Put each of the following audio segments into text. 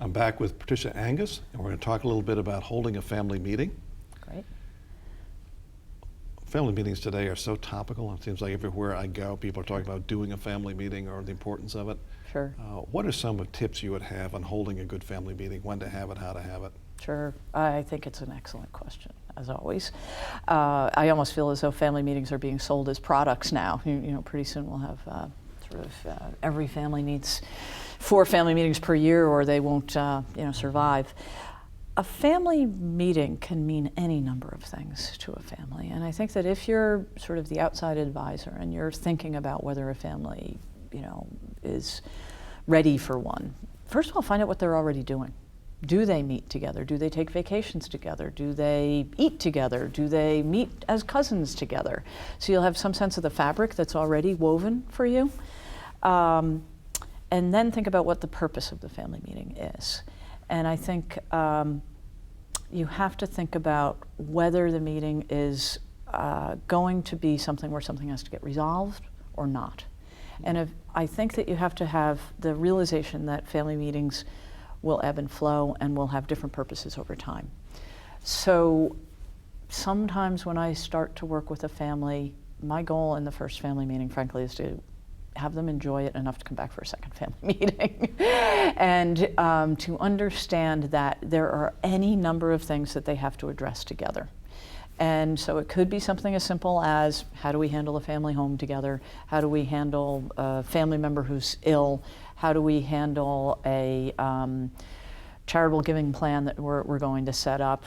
I'm back with Patricia Angus, and we're going to talk a little bit about holding a family meeting. Great. Family meetings today are so topical. It seems like everywhere I go, people are talking about doing a family meeting or the importance of it. Sure. What are some of tips you would have on holding a good family meeting, when to have it, how to have it? Sure. I think it's an excellent question, as always. I almost feel as though family meetings are being sold as products now. You know, pretty soon we'll have every family needs 4 family meetings per year, or they won't, survive. A family meeting can mean any number of things to a family, and I think that if you're sort of the outside advisor and you're thinking about whether a family, is ready for one, first of all, find out what they're already doing. Do they meet together? Do they take vacations together? Do they eat together? Do they meet as cousins together? So you'll have some sense of the fabric that's already woven for you. And then think about what the purpose of the family meeting is. And I think you have to think about whether the meeting is going to be something where something has to get resolved or not. And I think that you have to have the realization that family meetings will ebb and flow and will have different purposes over time. So sometimes when I start to work with a family, my goal in the first family meeting, frankly, is to have them enjoy it enough to come back for a second family meeting. And to understand that there are any number of things that they have to address together. And so it could be something as simple as, how do we handle a family home together? How do we handle a family member who's ill? How do we handle a charitable giving plan that we're going to set up?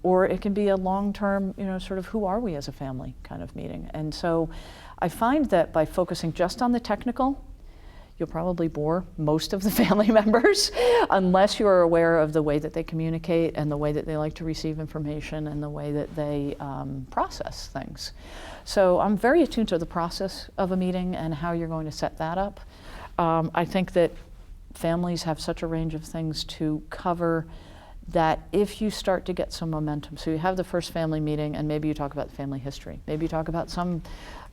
Or it can be a long-term, sort of who are we as a family kind of meeting. And so I find that by focusing just on the technical, you'll probably bore most of the family members unless you are aware of the way that they communicate and the way that they like to receive information and the way that they process things. So I'm very attuned to the process of a meeting and how you're going to set that up. I think that families have such a range of things to cover that if you start to get some momentum, so you have the first family meeting and maybe you talk about family history, maybe you talk about some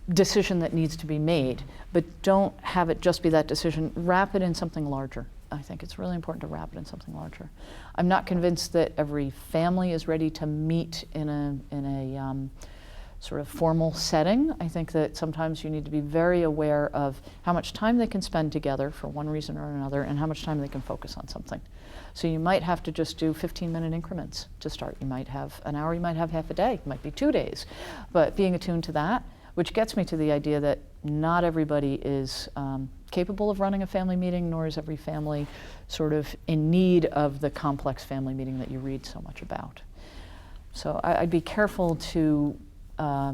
decision that needs to be made, but don't have it just be that decision. Wrap it in something larger. I think it's really important to wrap it in something larger. I'm not convinced that every family is ready to meet in a sort of formal setting. I think that sometimes you need to be very aware of how much time they can spend together for one reason or another and how much time they can focus on something. So you might have to just do 15-minute increments to start. You might have an hour, you might have half a day, it might be 2 days. But being attuned to that, which gets me to the idea that not everybody is capable of running a family meeting, nor is every family sort of in need of the complex family meeting that you read so much about. So I'd be careful to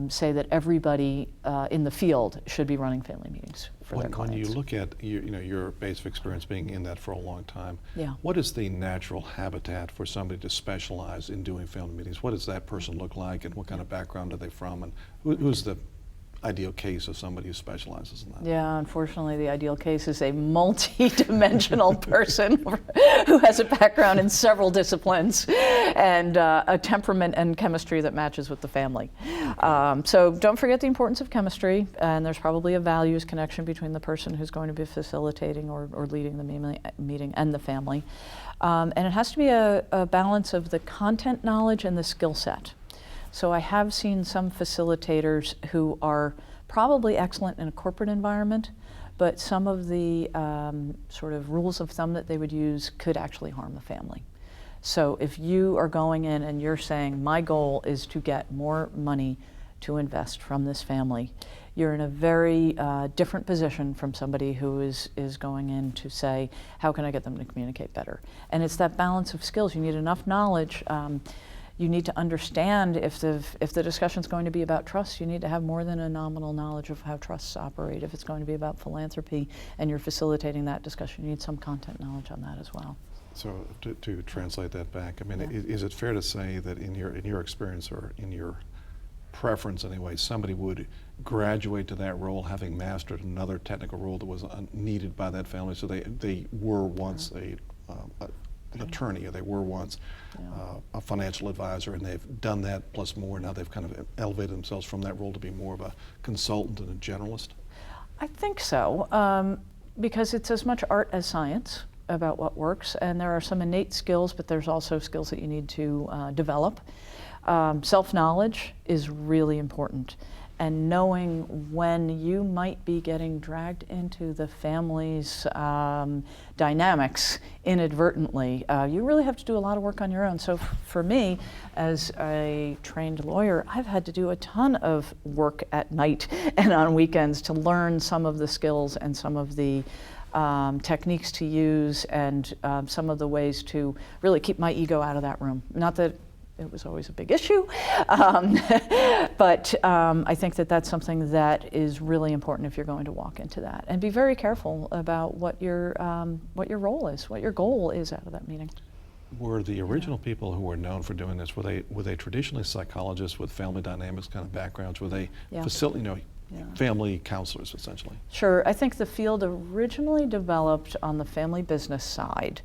say that everybody in the field should be running family meetings for their clients. When you look at your base of experience being in that for a long time, yeah. What is the natural habitat for somebody to specialize in doing family meetings? What does that person look like, and what kind of background are they from, and who's the ideal case of somebody who specializes in that? Yeah, unfortunately, the ideal case is a multi-dimensional person who has a background in several disciplines and a temperament and chemistry that matches with the family. So don't forget the importance of chemistry, and there's probably a values connection between the person who's going to be facilitating or leading the meeting and the family. And it has to be a balance of the content knowledge and the skill set. So I have seen some facilitators who are probably excellent in a corporate environment, but some of the sort of rules of thumb that they would use could actually harm the family. So if you are going in and you're saying, my goal is to get more money to invest from this family, you're in a very different position from somebody who is going in to say, how can I get them to communicate better? And it's that balance of skills. You need enough knowledge. You need to understand if the discussion is going to be about trust, you need to have more than a nominal knowledge of how trusts operate. If it's going to be about philanthropy and you're facilitating that discussion, you need some content knowledge on that as well. So to translate that back, I mean, Yeah. is it fair to say that in your experience or in your preference anyway, somebody would graduate to that role having mastered another technical role that was needed by that family? So they were once an attorney, or they were once a financial advisor, and they've done that plus more. Now they've kind of elevated themselves from that role to be more of a consultant and a generalist? I think so, because it's as much art as science. about what works, and there are some innate skills, but there's also skills that you need to develop. Self-knowledge is really important, and knowing when you might be getting dragged into the family's dynamics inadvertently. You really have to do a lot of work on your own. So for me, as a trained lawyer, I've had to do a ton of work at night and on weekends to learn some of the skills and some of the techniques to use, and some of the ways to really keep my ego out of that room. Not that it was always a big issue, but I think that that's something that is really important if you're going to walk into that. And be very careful about what your role is, what your goal is out of that meeting. Were the original people who were known for doing this, were they traditionally psychologists with family dynamics kind of backgrounds? Were they family counselors, essentially? Sure. I think the field originally developed on the family business side.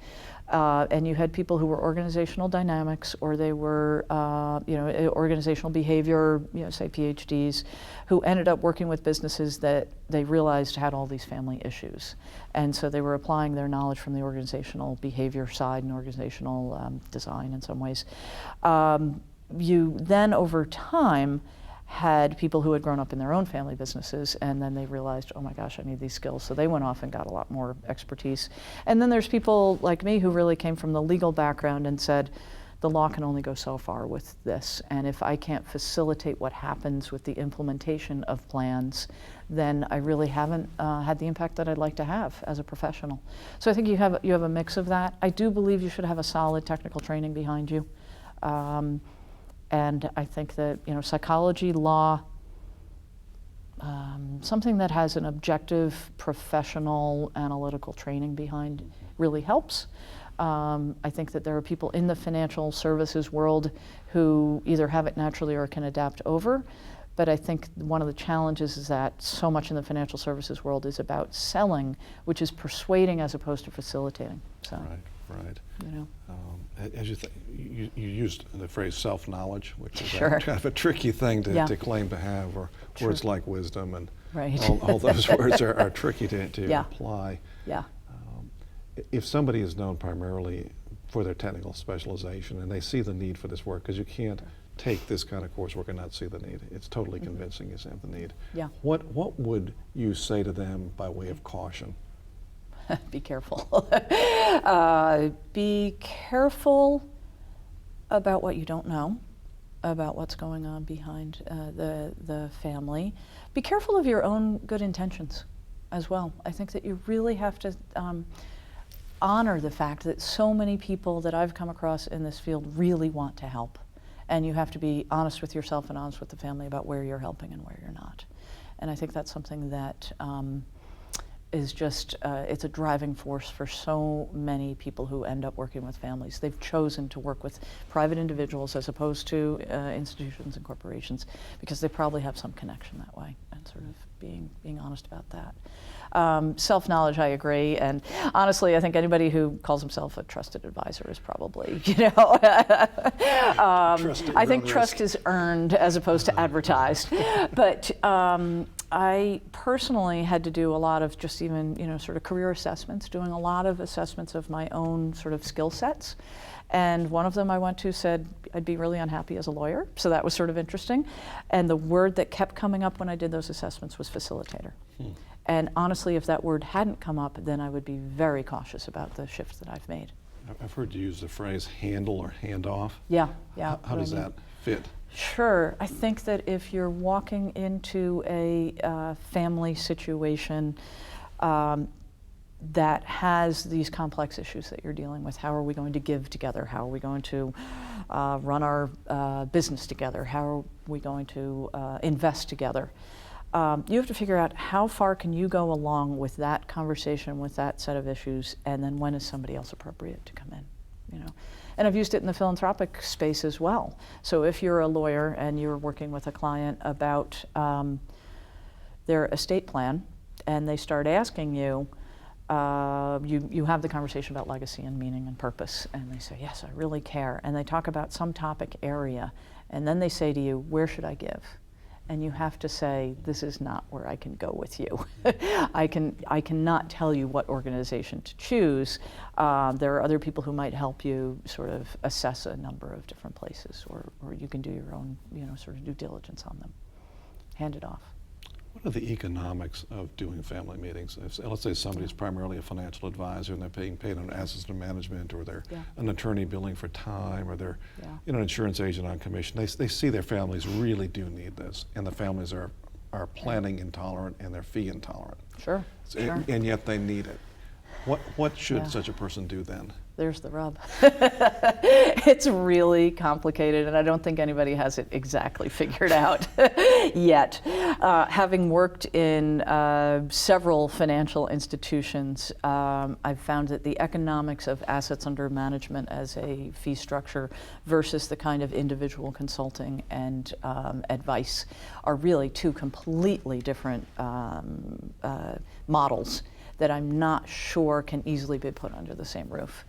And you had people who were organizational dynamics, or they were, organizational behavior, say PhDs, who ended up working with businesses that they realized had all these family issues. And so they were applying their knowledge from the organizational behavior side and organizational design in some ways. You then, over time, had people who had grown up in their own family businesses, and then they realized, oh my gosh, I need these skills. So they went off and got a lot more expertise. And then there's people like me who really came from the legal background and said, the law can only go so far with this. And if I can't facilitate what happens with the implementation of plans, then I really haven't had the impact that I'd like to have as a professional. So I think you have a mix of that. I do believe you should have a solid technical training behind you. And I think that, psychology, law, something that has an objective, professional, analytical training behind really helps. I think that there are people in the financial services world who either have it naturally or can adapt over. But I think one of the challenges is that so much in the financial services world is about selling, which is persuading as opposed to facilitating. So. Right. As you used the phrase self-knowledge, which is Sure. kind of a tricky thing to claim to have, or True. words like wisdom and Right. all those words are tricky to Yeah. apply. Yeah. If somebody is known primarily for their technical specialization and they see the need for this work, because you can't take this kind of coursework and not see the need. It's totally convincing you have the need. Yeah. What would you say to them by way of caution? Be careful. Be careful about what you don't know, about what's going on behind the family. Be careful of your own good intentions as well. I think that you really have to honor the fact that so many people that I've come across in this field really want to help. And you have to be honest with yourself and honest with the family about where you're helping and where you're not. And I think that's something that is just, it's a driving force for so many people who end up working with families. They've chosen to work with private individuals as opposed to institutions and corporations because they probably have some connection that way, and sort of being honest about that. Self-knowledge, I agree, and honestly, I think anybody who calls himself a trusted advisor is probably, I think trust is earned as opposed to advertised. But I personally had to do a lot of just even, sort of career assessments, doing a lot of assessments of my own sort of skill sets. And one of them I went to said I'd be really unhappy as a lawyer, so that was sort of interesting. And the word that kept coming up when I did those assessments was facilitator. And honestly, if that word hadn't come up, then I would be very cautious about the shift that I've made. I've heard you use the phrase handle or hand off. Yeah. How does that fit? Sure. I think that if you're walking into a family situation that has these complex issues that you're dealing with, how are we going to give together? How are we going to run our business together? How are we going to invest together? You have to figure out how far can you go along with that conversation, with that set of issues, and then when is somebody else appropriate to come in, And I've used it in the philanthropic space as well. So if you're a lawyer and you're working with a client about their estate plan, and they start asking you, you have the conversation about legacy and meaning and purpose, and they say, yes, I really care. And they talk about some topic area, and then they say to you, where should I give? and you have to say, this is not where I can go with you. I cannot tell you what organization to choose. There are other people who might help you sort of assess a number of different places, or you can do your own, sort of due diligence on them. Hand it off. What are the economics of doing family meetings? Let's say somebody's primarily a financial advisor and they're being paid on assets under management, or they're an attorney billing for time, or they're an insurance agent on commission. They see their families really do need this, and the families are planning intolerant and they're fee intolerant. Sure. And yet they need it. What should such a person do then? There's the rub. It's really complicated, and I don't think anybody has it exactly figured out yet. Having worked in several financial institutions, I've found that the economics of assets under management as a fee structure versus the kind of individual consulting and advice are really two completely different models that I'm not sure can easily be put under the same roof.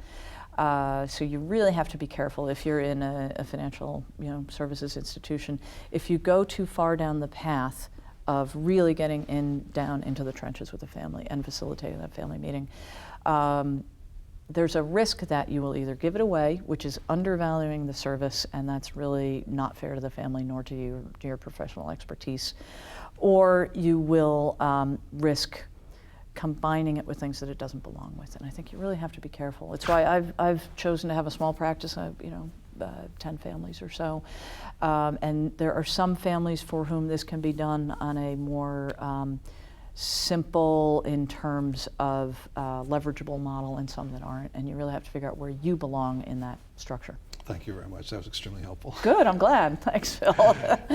So you really have to be careful if you're in a financial services institution. If you go too far down the path of really getting down into the trenches with the family and facilitating that family meeting, there's a risk that you will either give it away, which is undervaluing the service, and that's really not fair to the family nor to your professional expertise, or you will risk combining it with things that it doesn't belong with, and I think you really have to be careful. It's why I've chosen to have a small practice, 10 families or so, and there are some families for whom this can be done on a more simple in terms of leverageable model, and some that aren't, and you really have to figure out where you belong in that structure. Thank you very much. That was extremely helpful. Good, I'm glad. Thanks, Phil.